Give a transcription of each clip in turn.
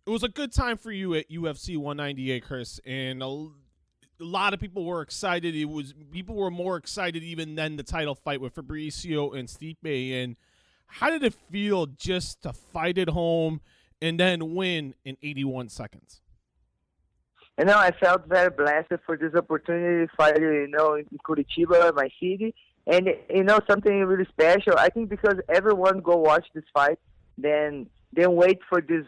it was a good time for you at UFC 198, Cris, and a lot of people were excited. People were more excited even than the title fight with Fabricio and Stipe. And how did it feel just to fight at home and then win in 81 seconds? I felt very blessed for this opportunity to fight, in Curitiba, my city. And, something really special, I think, because everyone go watch this fight, then wait for this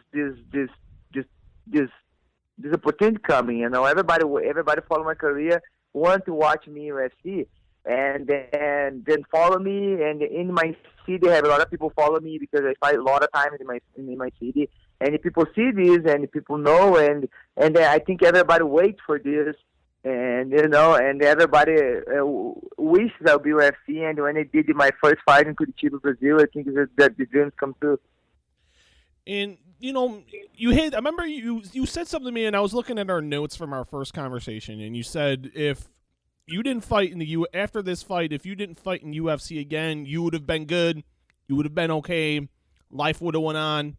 opportunity coming. Everybody follow my career, want to watch me UFC, and then follow me. And in my city, I have a lot of people follow me because I fight a lot of times in my city. And people see this, and people know, and I think everybody wait for this, and and everybody wishes I'll be UFC. And when I did my first fight in Curitiba, Brazil, I think that the dreams come true. And I remember you said something to me, and I was looking at our notes from our first conversation, and you said if you didn't fight after this fight, if you didn't fight in UFC again, you would have been good, you would have been okay, life would have went on.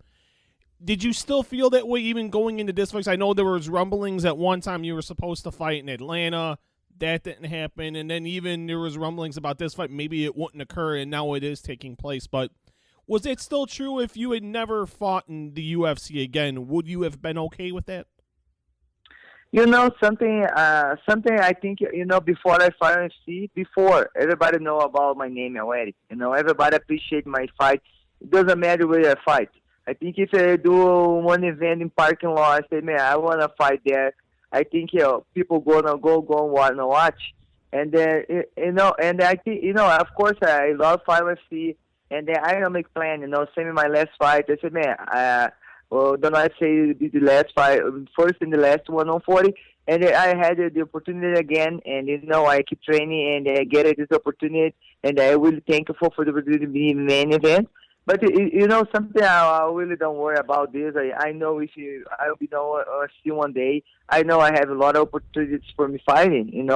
Did you still feel that way even going into this fight? I know there was rumblings at one time you were supposed to fight in Atlanta. That didn't happen. And then even there was rumblings about this fight. Maybe it wouldn't occur, and now it is taking place. But was it still true if you had never fought in the UFC again? Would you have been okay with that? Something I think, before I fight UFC, before everybody know about my name already. Everybody appreciate my fight. It doesn't matter where I fight. I think if I do one event in parking lot, I say, man, I want to fight there. I think, people gonna go and watch. And then, and I think, of course, I love Fight UFC. And then I don't make plan, same in my last fight. I said, man, don't I say it'll be the last fight, first and the last 140. And then I had the opportunity again. And, I keep training and I get this opportunity. And I really thankful for the opportunity to be in the main event. But, something I really don't worry about this. I know I'll be see one day. I know I have a lot of opportunities for me fighting,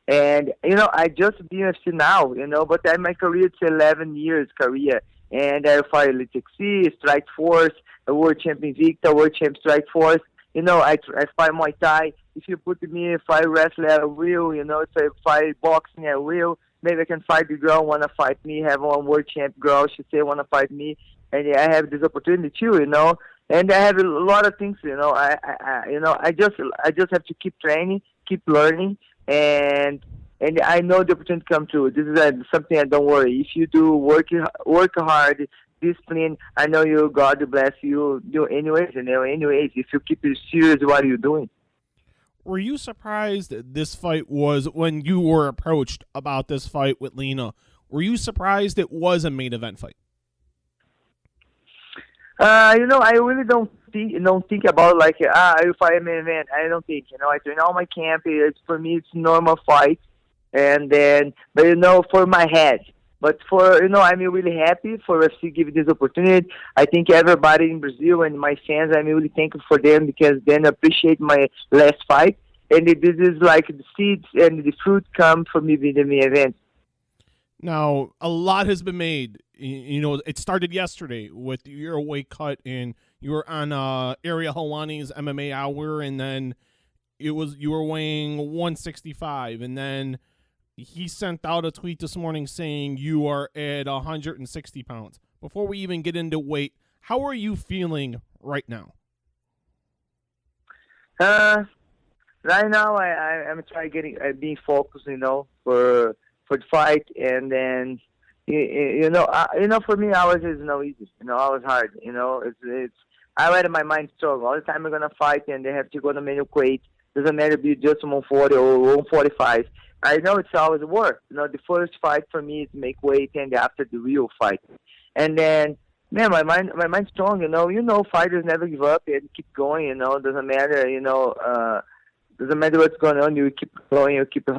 And, I just be UFC now, but my career, it's 11 years career. And I fight Elite XC, Strike Force, a World Champion Invicta, World Champion Strike Force. I fight Muay Thai. If you put me in fight wrestling, I will. If I fight boxing, I will. Maybe I can fight the girl, want to fight me, have one world champ girl, she say want to fight me, and I have this opportunity too, And I have a lot of things, I just have to keep training, keep learning, and I know the opportunity come true. This is something I don't worry. If you do work hard, discipline, I know God will bless you. Do anyways, anyways, if you keep it serious, what are you doing? Were you surprised this fight was, when you were approached about this fight with Lena, were you surprised it was a main event fight? I really don't think about if I am main event. I don't think, I train all my camp. For me, it's normal fight. And then, but for my head. But I'm really happy for us to give this opportunity. I think everybody in Brazil and my fans, I'm really thankful for them because they appreciate my last fight. And this is like the seeds and the fruit come from me in the main event. Now, a lot has been made. It started yesterday with your weight cut, and you were on Ariel Helwani's MMA Hour, and then you were weighing 165, and then he sent out a tweet this morning saying you are at 160 pounds. Before we even get into weight, how are you feeling right now? Right now, I'm trying being focused, for the fight, and then for me, hours is no easy. Hours hard. It's I let my mind strong all the time. I'm gonna fight, and they have to go to manual weight. Doesn't matter if it's just 140 or 145. I know it's always work. The first fight for me is make weight, and after the real fight, and then man, my mind's strong. Fighters never give up and keep going. Doesn't matter. Doesn't matter what's going on. You keep going. You keep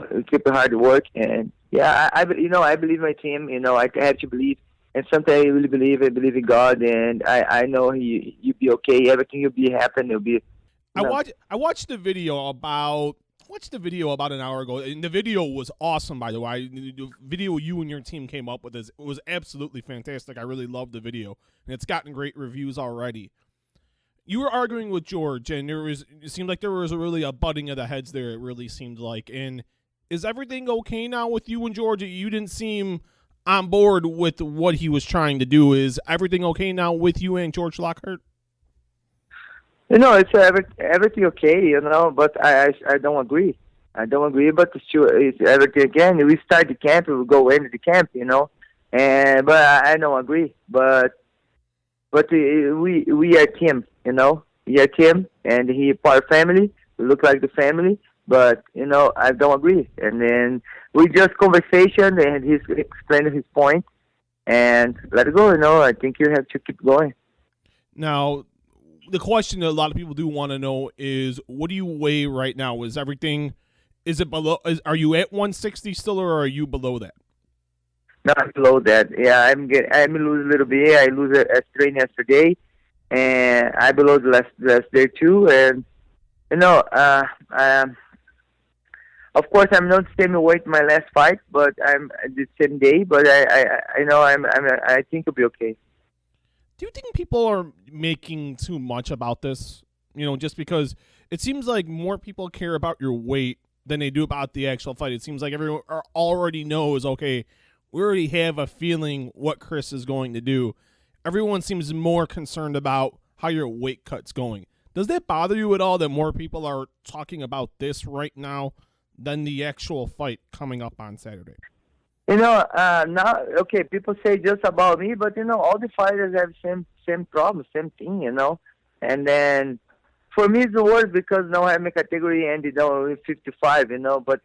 hard work, and yeah, I believe my team. I have to believe, and sometimes I really believe. I believe in God, and I know you'll be okay. Everything will be happen. It'll be. I watched the video about an hour ago, and the video was awesome, by the way. The video you and your team came up with was absolutely fantastic. I really loved the video, and it's gotten great reviews already. you were arguing with George, and it seemed like there was really a butting of the heads there. It really seemed like. And is everything okay now with you and George? You didn't seem on board with what he was trying to do. Is everything okay now with you and George Lockhart? It's everything okay, but I don't agree. I don't agree, but it's everything again. We start the camp, we go into the camp, and but I don't agree. But we are team, we are team, and he part family. We look like the family, but I don't agree. And then we just conversation, and he's explaining his point, and let it go. I think you have to keep going. Now, the question that a lot of people do want to know is, what do you weigh right now? Is it below? Are you at 160 still, or are you below that? No, I'm below that. Yeah, I'm lose a little bit. I lose a strain yesterday, and I below the last day too. And of course I'm not the same weight my last fight, but I'm the same day. But I think it'll be okay. Do you think people are making too much about this? Just because it seems like more people care about your weight than they do about the actual fight. It seems like everyone already knows, okay, we already have a feeling what Cris is going to do. Everyone seems more concerned about how your weight cut's going. Does that bother you at all that more people are talking about this right now than the actual fight coming up on Saturday? Now, okay, people say just about me, but, all the fighters have same problem, same thing, And then, for me, it's the worst because now I'm a category and, 55, But,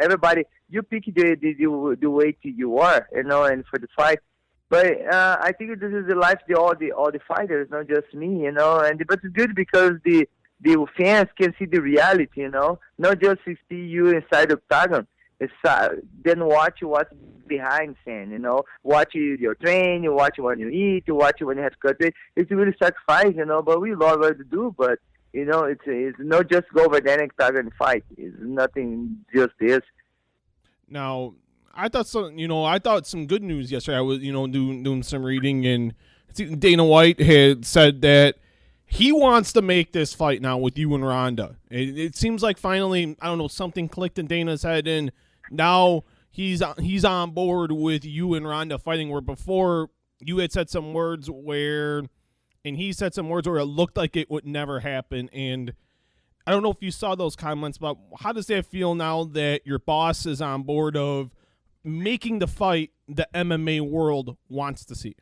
everybody, you pick the weight you are, and for the fight. But I think this is the life of all the fighters, not just me, But it's good because the fans can see the reality, Not just see you inside the octagon. Then watch what's behind scene, Watch your train, you watch when you eat, you watch when you have to cut it. It's really sacrifice, But we love what to do. But it's not just go over there and tag and fight. It's nothing just this. Now, I thought some good news yesterday. I was doing some reading, and Dana White had said that he wants to make this fight now with you and Ronda. It seems like finally, I don't know, something clicked in Dana's head, and now he's on board with you and Ronda fighting, where before you had said some words where it looked like it would never happen. And I don't know if you saw those comments, but how does that feel now that your boss is on board of making the fight the MMA world wants to see?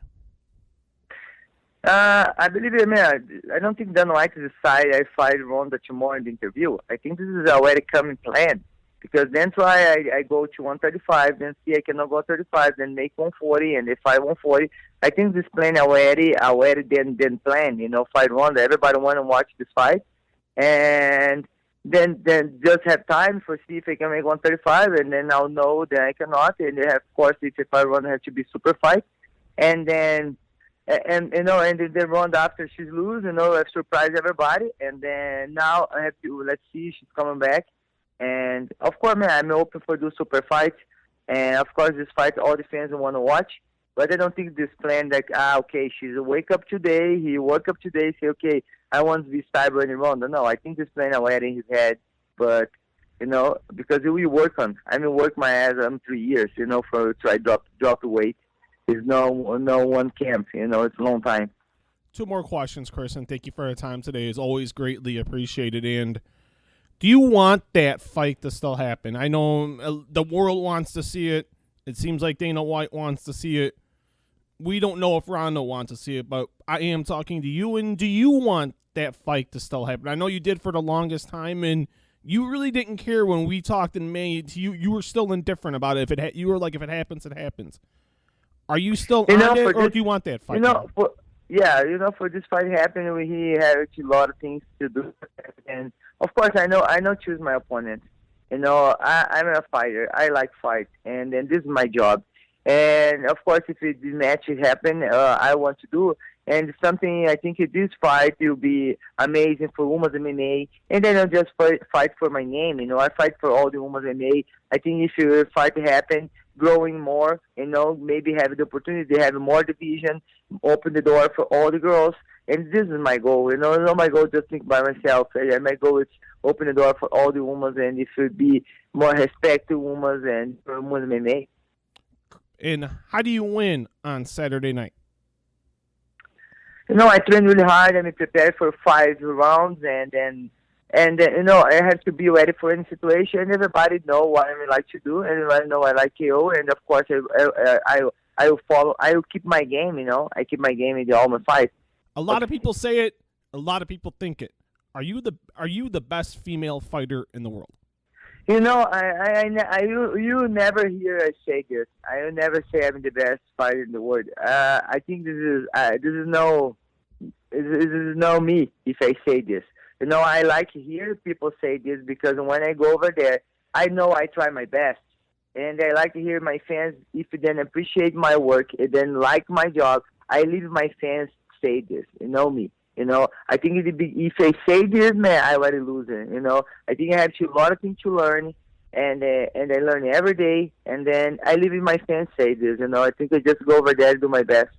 I believe it, man. I don't think Dana White decided I fight Ronda tomorrow in the interview. I think this is already coming plan. Because that's why I go to 135, then see I cannot go 35, then make 140, and if I 140, I think this plan already then plan, fight Ronda. Everybody want to watch this fight, and then just have time for see if I can make 135, and then I'll know that I cannot, and then of course if I fight Ronda, have to be super fight, and then and then Ronda after she's lose, I surprise everybody, and then now I have to let's see she's coming back. And, of course, man, I'm open for do super fights. And, of course, this fight all the fans want to watch. But I don't think this plan like, okay, she's wake up today, he woke up today, say, okay, I want to be Cyborg and Ronda. No, I think this plan already in his head. But, because we work on. I mean, work my ass 3 years, for try drop the weight. There's no one camp, it's a long time. Two more questions, Cris, and thank you for your time today. It's always greatly appreciated. And do you want that fight to still happen? I know the world wants to see it. It seems like Dana White wants to see it. We don't know if Ronda wants to see it, but I am talking to you. And do you want that fight to still happen? I know you did for the longest time, and you really didn't care when we talked in May. You were still indifferent about it. You were like, if it happens, it happens. Are you still on it, or do you want that fight? For this fight happening, he had a lot of things to do, and of course, I know choose my opponent. I'm a fighter. I like fight, and this is my job. And of course, if this match happen, I want to do. And something I think this fight will be amazing for women's MMA. And then I'll just fight for my name. I fight for all the women's MMA. I think if your fight happen, growing more, maybe have the opportunity to have more division, open the door for all the girls. And this is my goal, Not my goal just think by myself. My goal is open the door for all the women, and it should be more respect to women and for women MMA. And how do you win on Saturday night? I train really hard. I'm prepared for 5 rounds, and I have to be ready for any situation. Everybody know what I like to do, and everybody know I like KO, and of course I will follow. I will keep my game. I keep my game in all my fights. A lot of people say it. A lot of people think it. Are you the best female fighter in the world? You never hear I say this. I will never say I'm the best fighter in the world. I think this is no me if I say this. I like to hear people say this because when I go over there, I know I try my best, and I like to hear my fans if they then appreciate my work and then like my job. I leave my fans say this. Me. I think if I say this, man, I already lose it. I think I have a lot of things to learn, and I learn every day, and then I leave my fans say this. I think I just go over there and do my best.